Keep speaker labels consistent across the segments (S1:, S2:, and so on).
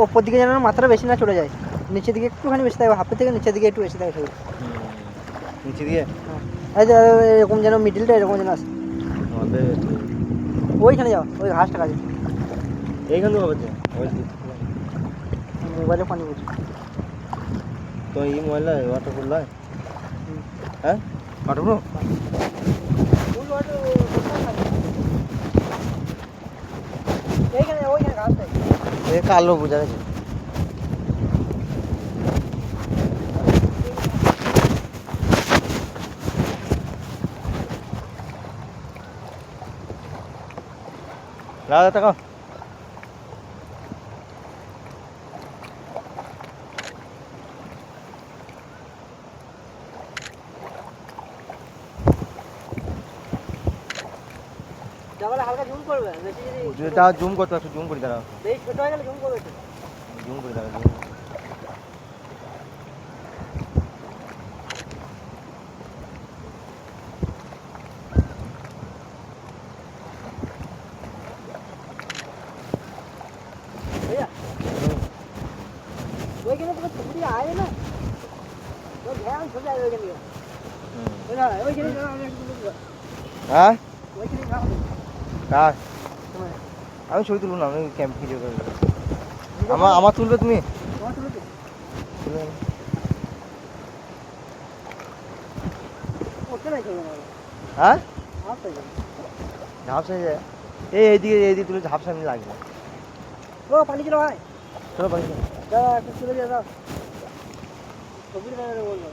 S1: ওপর দিকে যেন মাথাটা বেশি না চলে যায়, নিচের দিকে একটুখানি বেশি থাকবে, হাফের থেকে নিচের দিকে একটু বেশি থাকবে।
S2: নিচে দিয়ে
S1: এই যে এরকম যেন মিডিলটা এরকম যেন আসে। ওইখানে যাও, ওই ঘাসটা কাছে
S2: এইখানে হবে যে
S1: মোবাইলে পানি বুঝি
S2: তো এই মোবাইল ওয়াটার প্রুফ নয়। হ্যাঁ ওয়াটার প্রুফ
S1: এইখানে ওইখানে ঘাসটা
S2: এ কালো বোঝা গেছে। রাজা টাকা
S1: হালকা জুম করবে, বেশি যদি
S2: যেটা জুম করতে একটু জুম করে দাঁড়াও,
S1: বেশি ছোট হয়ে গেলে জুম করবে।
S2: জুম করে দাঁড়াও।
S1: भैया वही के तो छुट्टी आए ना तो ध्यान छुट जाए वही के लिए बोला वही के लिए
S2: হ্যাঁ
S1: वही के लिए काम
S2: কার আমি ছবি তুলব না, আমি ক্যাম্প ভিডিও করব। আমার তুলবে তুমি?
S1: कौन सा लोग ओके नहीं चलने वाला।
S2: হ্যাঁ
S1: आप सही है
S2: ঝাপসা যায় এইদিকে তুলে ঝাপসা এমনি লাগবে।
S1: वो पानी चलो भाई
S2: চলো পানি চলো।
S1: जा कुछ चले जा तो भी नहीं बोल रहा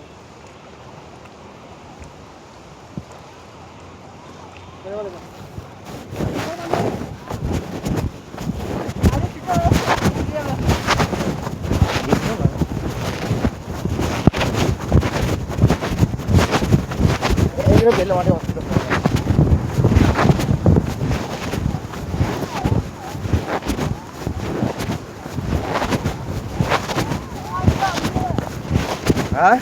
S1: मेरे वाले का
S2: এইগুলো বেলে মাঠে অসুবিধা হবে। হ্যাঁ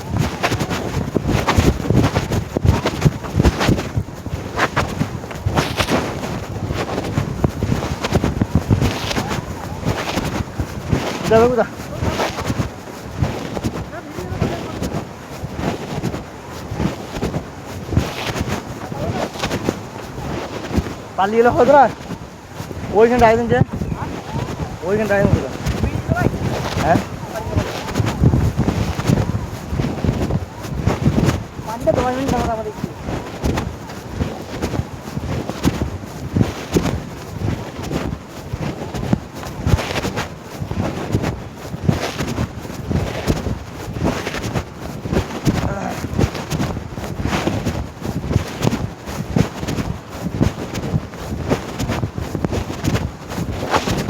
S2: যাবে কোথা পালিয়ে গেলে হতো না, ওইখানে রাখবেন যে ওইখানে রাখবেন কোথা। হ্যাঁ
S1: पानी का 2 मिनट लगा हमारे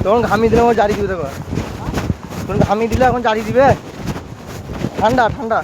S2: তখন ঘামিয়ে দিলে আমার জারি দিবে, দেখো তখন ঘামিয়ে দিলে এখন জারি দিবে। ঠান্ডা ঠান্ডা